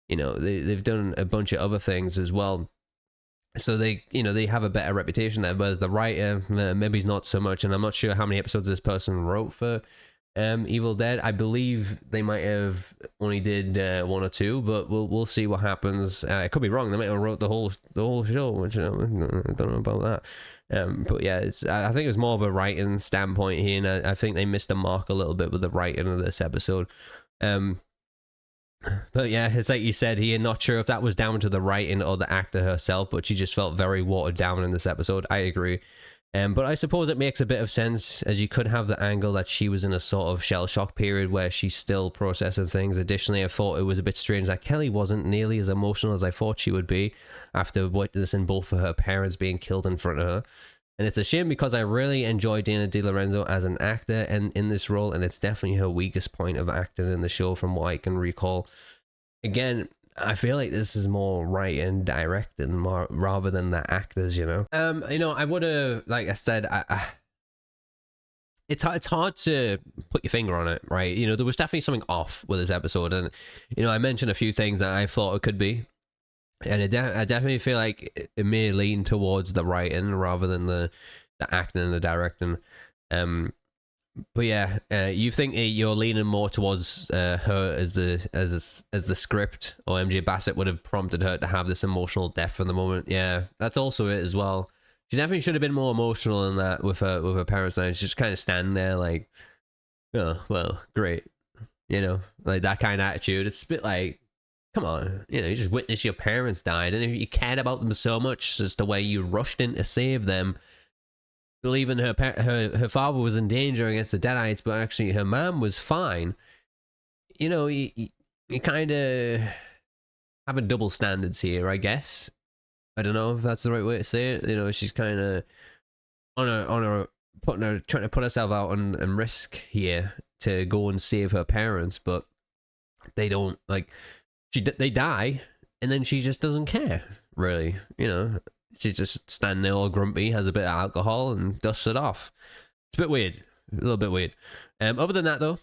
you know, they've done a bunch of other things as well. So they, you know, they have a better reputation there. But the writer, maybe not so much. And I'm not sure how many episodes this person wrote for Evil Dead. I believe they might have only did 1 or 2, but we'll see what happens. I could be wrong. They might have wrote the whole show, which I don't know about that. But yeah, I think it was more of a writing standpoint here, and I think they missed the mark a little bit with the writing of this episode. But yeah, it's like you said, he not sure if that was down to the writing or the actor herself, but she just felt very watered down in this episode. I agree. But I suppose it makes a bit of sense, as you could have the angle that she was in a sort of shell shock period where she's still processing things. Additionally, I thought it was a bit strange that Kelly wasn't nearly as emotional as I thought she would be after witnessing both of her parents being killed in front of her. And it's a shame because I really enjoy Dana DeLorenzo as an actor and in this role, and it's definitely her weakest point of acting in the show from what I can recall. Again, I feel like this is more writing and directing more rather than the actors, you know. I would have, like I said, it's hard to put your finger on it, right? You know, there was definitely something off with this episode, and you know, I mentioned a few things that I thought it could be, and I definitely feel like it may lean towards the writing rather than the acting and the directing. But yeah, you think you're leaning more towards her as the script, or MJ Bassett would have prompted her to have this emotional depth in the moment. Yeah, that's also it as well. She definitely should have been more emotional in that with her parents. Now she's just kind of standing there like, oh well, great, you know, like that kind of attitude. It's a bit like, come on, you know, you just witnessed your parents died, and if you cared about them so much as the way you rushed in to save them, believing her father was in danger against the Deadites, but actually her mom was fine. You know, you kind of having double standards here, I guess. I don't know if that's the right way to say it. You know, she's kind of trying to put herself out and risk here to go and save her parents, but they don't, like, they die, and then she just doesn't care, really, you know. She's just standing there all grumpy, has a bit of alcohol, and dusts it off. It's a bit weird. A little bit weird. Other than that, though,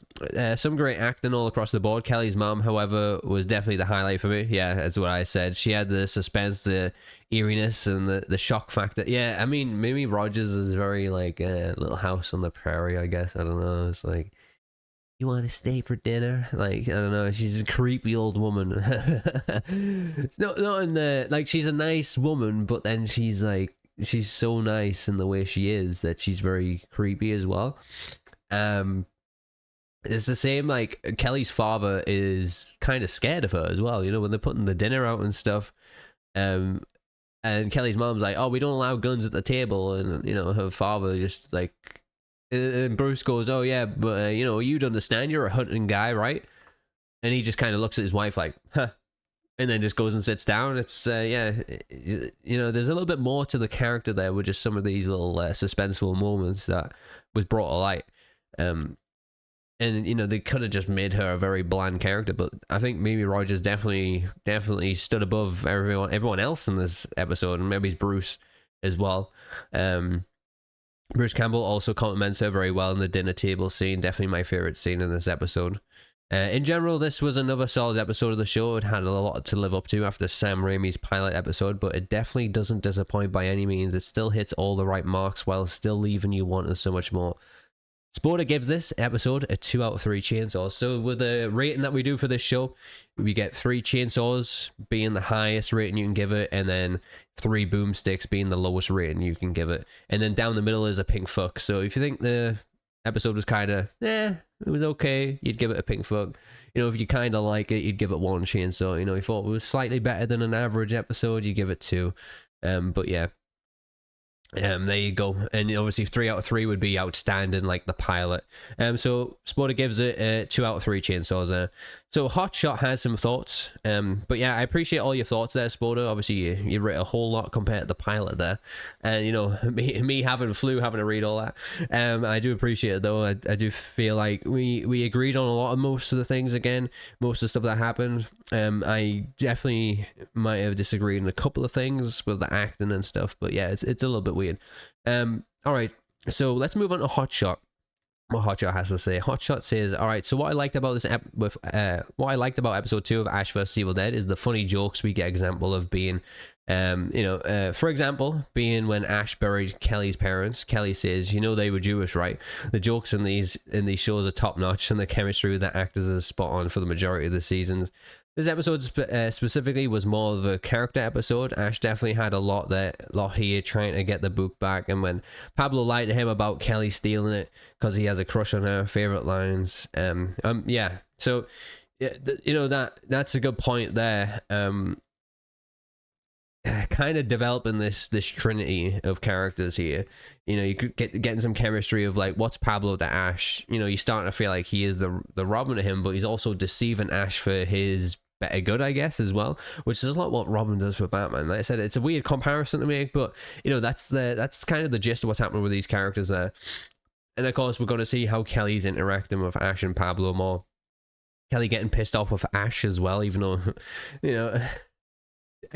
some great acting all across the board. Kelly's mom, however, was definitely the highlight for me. Yeah, that's what I said. She had the suspense, the eeriness, and the shock factor. Yeah, I mean, Mimi Rogers is very, like, Little House on the Prairie, I guess. I don't know. It's like, you want to stay for dinner? Like, I don't know. She's a creepy old woman. Not in the, like, she's a nice woman, but then she's like, she's so nice in the way she is that she's very creepy as well. It's the same, like, Kelly's father is kind of scared of her as well, you know, when they're putting the dinner out and stuff. And Kelly's mom's like, oh, we don't allow guns at the table. And, you know, her father just, like, and Bruce goes, oh yeah, but you know, you'd understand, you're a hunting guy, right? And he just kind of looks at his wife like, huh, and then just goes and sits down. It's yeah, you know, there's a little bit more to the character there with just some of these little suspenseful moments that was brought to light. And you know, they could have just made her a very bland character, but I think Mimi Rogers definitely stood above everyone else in this episode, and maybe it's Bruce as well. Bruce Campbell also compliments her very well in the dinner table scene. Definitely my favorite scene in this episode. In general, this was another solid episode of the show. It had a lot to live up to after Sam Raimi's pilot episode, but it definitely doesn't disappoint by any means. It still hits all the right marks while still leaving you wanting so much more. Sporter gives this episode a 2 out of 3 chainsaws. So with the rating that we do for this show, we get 3 chainsaws being the highest rating you can give it, and then 3 boomsticks being the lowest rating you can give it. And then down the middle is a pink fuck. So if you think the episode was kind of, it was okay, you'd give it a pink fuck. You know, if you kind of like it, you'd give it 1 chainsaw. You know, if you thought it was slightly better than an average episode, you give it 2. But yeah. There you go. And obviously 3 out of 3 would be outstanding, like the pilot. So Sporter gives it 2 out of 3 chainsaws. So Hotshot has some thoughts. But yeah, I appreciate all your thoughts there, Sporter. Obviously you rate a whole lot compared to the pilot there. And you know, me having having to read all that. I do appreciate it though. I do feel like we agreed on a lot of most of the things again, most of the stuff that happened. I definitely might have disagreed on a couple of things with the acting and stuff, but yeah, it's a little bit weird. All right, so let's move on to Hotshot. What Hotshot has to say. Hotshot says, all right, so what I liked about this what I liked about episode 2 of Ash vs. Evil Dead is the funny jokes we get example of being, you know, for example, being when Ash buried Kelly's parents. Kelly says, you know, they were Jewish, right? The jokes in these shows are top notch, and the chemistry with the actors is spot on for the majority of the seasons. This episode specifically was more of a character episode. Ash definitely had a lot here trying to get the book back, and when Pablo lied to him about Kelly stealing it because he has a crush on her, favorite lines. Yeah. So Yeah, you know, that's a good point there. Kind of developing this trinity of characters here. You know, you could getting some chemistry of like, what's Pablo to Ash? You know, you're starting to feel like he is the Robin to him, but he's also deceiving Ash for his better good, I guess, as well, which is a lot what Robin does for Batman. Like I said, it's a weird comparison to make, but you know, that's kind of the gist of what's happening with these characters there. And of course, we're going to see how Kelly's interacting with Ash and Pablo more. Kelly getting pissed off with Ash as well, even though, you know,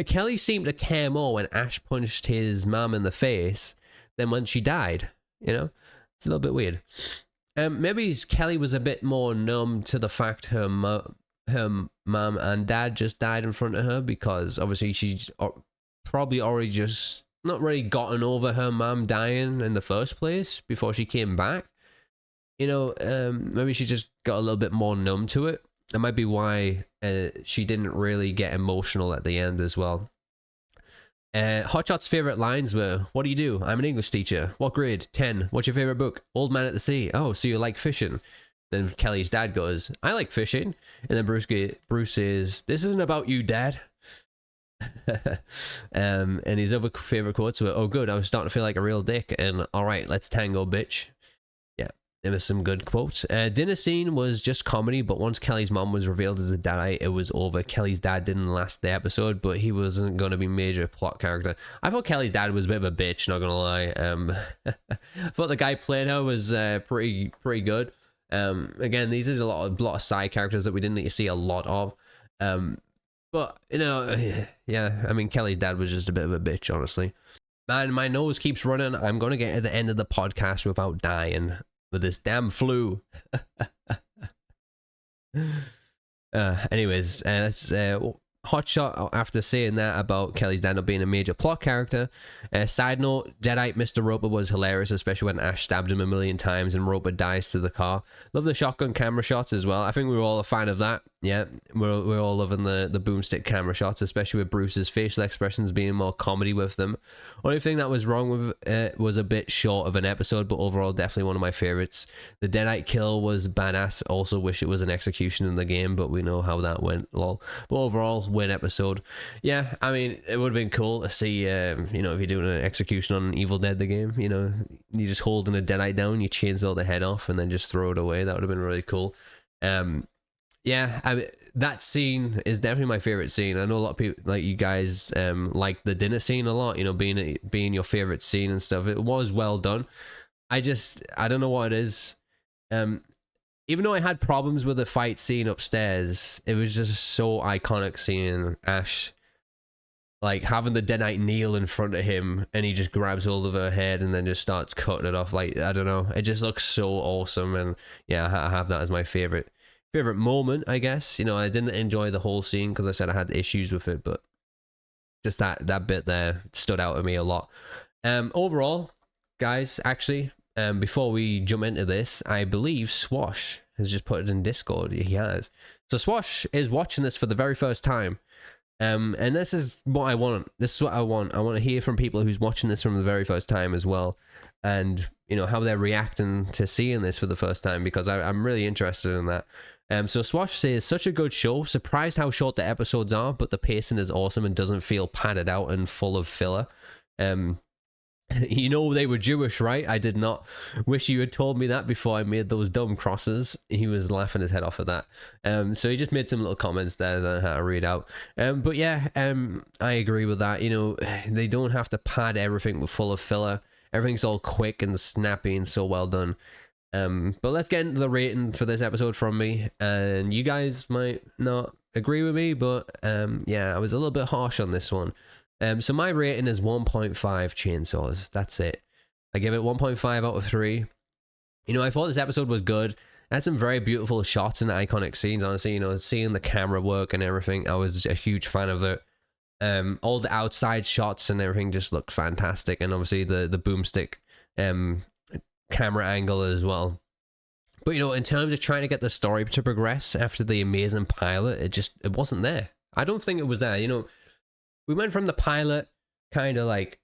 Kelly seemed to care more when Ash punched his mom in the face than when she died. You know, it's a little bit weird. Maybe Kelly was a bit more numb to the fact her mom and dad just died in front of her, because obviously she's probably already just not really gotten over her mom dying in the first place before she came back. You know, maybe she just got a little bit more numb to it. That might be why she didn't really get emotional at the end as well. Hotshot's favorite lines were, "What do you do? I'm an English teacher. What grade? 10. What's your favorite book? Old Man at the Sea. Oh, so you like fishing?" Then Kelly's dad goes, "I like fishing." And then Bruce says, "This isn't about you, Dad." And his other favorite quotes were, "Oh good, I was starting to feel like a real dick," and "All right, let's tango, bitch." There was some good quotes. Dinner scene was just comedy, but once Kelly's mom was revealed as a Deadite, it was over. Kelly's dad didn't last the episode, but he wasn't going to be major plot character. I thought Kelly's dad was a bit of a bitch, not going to lie. I thought the guy playing her was pretty good. Again, these are a lot of side characters that we didn't need to see a lot of. But, you know, yeah, I mean, Kelly's dad was just a bit of a bitch, honestly. Man, my nose keeps running. I'm going to get to the end of the podcast without dying with this damn flu. Anyways, let's Hotshot, after saying that about Kelly's dad not being a major plot character. Side note, Deadite Mr. Roper was hilarious, especially when Ash stabbed him a million times and Roper dies to the car. Love the shotgun camera shots as well. I think we were all a fan of that. Yeah, we're all loving the boomstick camera shots, especially with Bruce's facial expressions being more comedy with them. Only thing that was wrong with it was a bit short of an episode, but overall definitely one of my favorites. The Deadite kill was badass. Also wish it was an execution in the game, but we know how that went, lol. But overall, win episode. Yeah, I mean, it would have been cool to see, you know, if you're doing an execution on Evil Dead the game, you know, you just holding a Deadite down, you chainsaw the head off and then just throw it away. That would have been really cool. Yeah, I mean, that scene is definitely my favorite scene. I know a lot of people, like you guys, like the dinner scene a lot, you know, being your favorite scene and stuff. It was well done. I don't know what it is. Even though I had problems with the fight scene upstairs, it was just so iconic seeing Ash, like, having the Deadite kneel in front of him and he just grabs hold of her head and then just starts cutting it off. Like, I don't know. It just looks so awesome. And yeah, I have that as my favorite moment, I guess. You know, I didn't enjoy the whole scene because I said I had issues with it, but just that bit there stood out to me a lot. Overall, guys, actually, before we jump into this, I believe Swash has just put it in Discord. He has. So Swash is watching this for the very first time. And this is what I want. This is what I want. I want to hear from people who's watching this from the very first time as well. And, you know, how they're reacting to seeing this for the first time, because I'm really interested in that. So Swash says, such a good show. Surprised how short the episodes are, but the pacing is awesome and doesn't feel padded out and full of filler. You know they were Jewish, right? I did not. Wish you had told me that before I made those dumb crosses. He was laughing his head off at that. So he just made some little comments there that I had to read out. But yeah, I agree with that. You know, they don't have to pad everything with full of filler. Everything's all quick and snappy and so well done. But let's get into the rating for this episode from me. And you guys might not agree with me, but yeah, I was a little bit harsh on this one. So my rating is 1.5 chainsaws. That's it. I give it 1.5 out of 3. You know, I thought this episode was good. It had some very beautiful shots and iconic scenes, honestly. You know, seeing the camera work and everything, I was a huge fan of it. All the outside shots and everything just looked fantastic. And obviously the boomstick camera angle as well. But, you know, in terms of trying to get the story to progress after the amazing pilot, it wasn't there. I don't think it was there. You know, we went from the pilot kind of like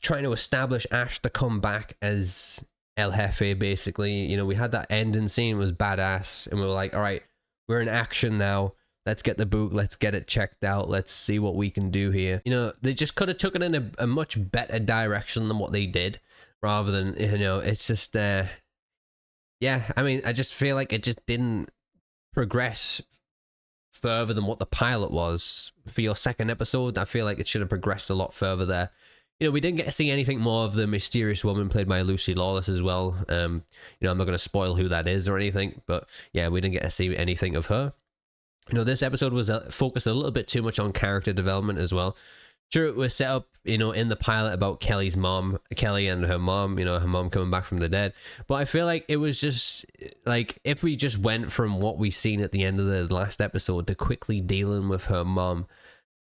trying to establish Ash to come back as El Jefe, basically. You know, we had that ending scene, was badass, and we were like, all right, we're in action now. Let's get the book. Let's get it checked out. Let's see what we can do here. You know, they just could have took it in a much better direction than what they did, rather than, you know, it's just, yeah, I mean, I just feel like it just didn't progress further than what the pilot was. For your second episode, I feel like it should have progressed a lot further there. You know, we didn't get to see anything more of the mysterious woman played by Lucy Lawless as well. You know, I'm not going to spoil who that is or anything, but yeah, we didn't get to see anything of her. You know, this episode was focused a little bit too much on character development as well. Sure, it was set up, you know, in the pilot about Kelly's mom, Kelly and her mom, you know, her mom coming back from the dead. But I feel like it was just, like, if we just went from what we seen at the end of the last episode to quickly dealing with her mom,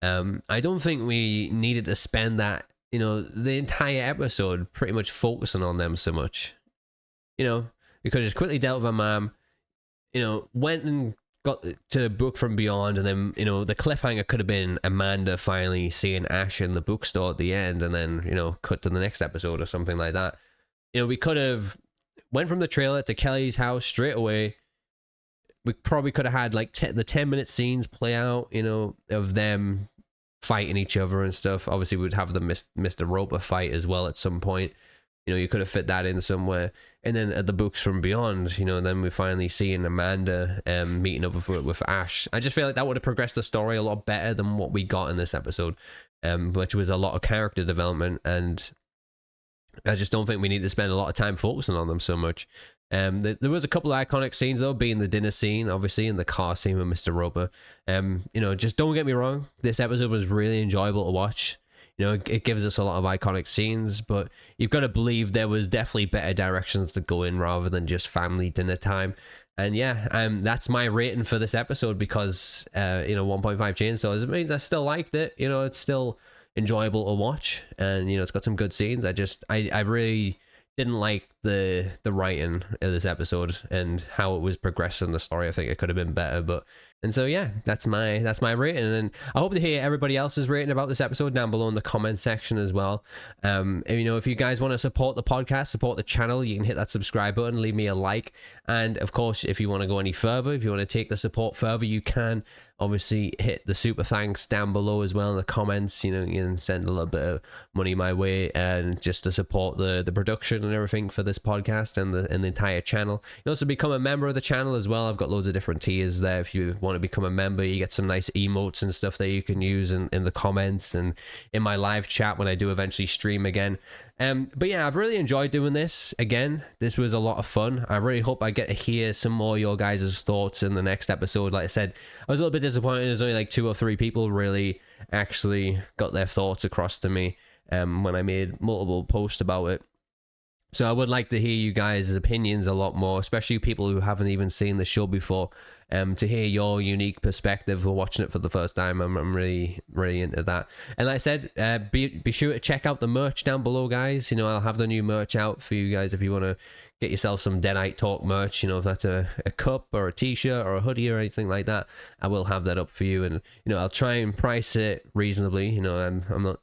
I don't think we needed to spend that, you know, the entire episode pretty much focusing on them so much. You know, we could have just quickly dealt with her mom, you know, went and got to Book from Beyond, and then, you know, the cliffhanger could have been Amanda finally seeing Ash in the bookstore at the end, and then, you know, cut to the next episode or something like that. You know, we could have went from the trailer to Kelly's house straight away. We probably could have had like the 10-minute scenes play out, you know, of them fighting each other and stuff. Obviously, we'd have the Mr. Roper fight as well at some point. You know, you could have fit that in somewhere. And then at the Books from Beyond, you know, then we finally seeing Amanda meeting up with Ash. I just feel like that would have progressed the story a lot better than what we got in this episode, which was a lot of character development. And I just don't think we need to spend a lot of time focusing on them so much. There was a couple of iconic scenes, though, being the dinner scene, obviously, and the car scene with Mr. Roper. You know, just don't get me wrong, this episode was really enjoyable to watch. You know, it gives us a lot of iconic scenes, but you've got to believe there was definitely better directions to go in rather than just family dinner time. And yeah, that's my rating for this episode, because, you know, 1.5 chainsaws, it means I still liked it. You know, it's still enjoyable to watch, and, you know, it's got some good scenes. I really didn't like the writing of this episode and how it was progressing the story. I think it could have been better, and so yeah, that's my rating, and I hope to hear everybody else's rating about this episode down below in the comment section as well. And, you know, if you guys want to support the podcast, support the channel, you can hit that subscribe button, leave me a like, and of course, if you want to go any further, if you want to take the support further, you can obviously hit the super thanks down below as well in the comments. You know, you can send a little bit of money my way, and just to support the production and everything for this podcast and the entire channel. You can also become a member of the channel as well. I've got loads of different tiers there. If you want to become a member, you get some nice emotes and stuff that you can use in the comments and in my live chat when I do eventually stream again. But yeah, I've really enjoyed doing this. Again, this was a lot of fun. I really hope I get to hear some more of your guys' thoughts in the next episode. Like I said, I was a little bit disappointed. There's only like 2 or 3 people really actually got their thoughts across to me when I made multiple posts about it. So I would like to hear you guys' opinions a lot more, especially people who haven't even seen the show before, to hear your unique perspective for watching it for the first time. I'm really, really into that. And like I said, be sure to check out the merch down below, guys. You know, I'll have the new merch out for you guys if you want to get yourself some Deadite Talk merch. You know, if that's a cup or a t-shirt or a hoodie or anything like that, I will have that up for you. And, you know, I'll try and price it reasonably. You know, I'm not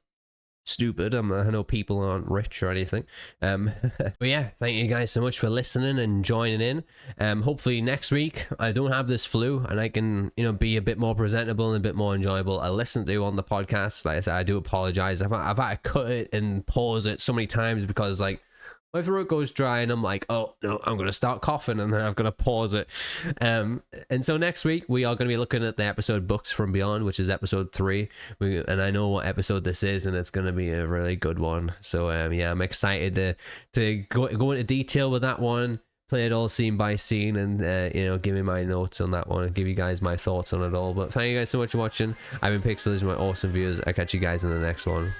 stupid. I know people aren't rich or anything. But yeah, thank you guys so much for listening and joining in. Hopefully next week I don't have this flu and I can, you know, be a bit more presentable and a bit more enjoyable. I listened to on the podcast. Like I said, I do apologize. I've had to cut it and pause it so many times because, like, my throat goes dry and I'm like, oh no, I'm going to start coughing, and then I've got to pause it. And so next week we are going to be looking at the episode Books from Beyond, which is episode 3. And I know what episode this is, and it's going to be a really good one. So yeah, I'm excited to go into detail with that one, play it all scene by scene, and you know, give me my notes on that one and give you guys my thoughts on it all. But thank you guys so much for watching. I've been Pixel, my awesome viewers. I'll catch you guys in the next one.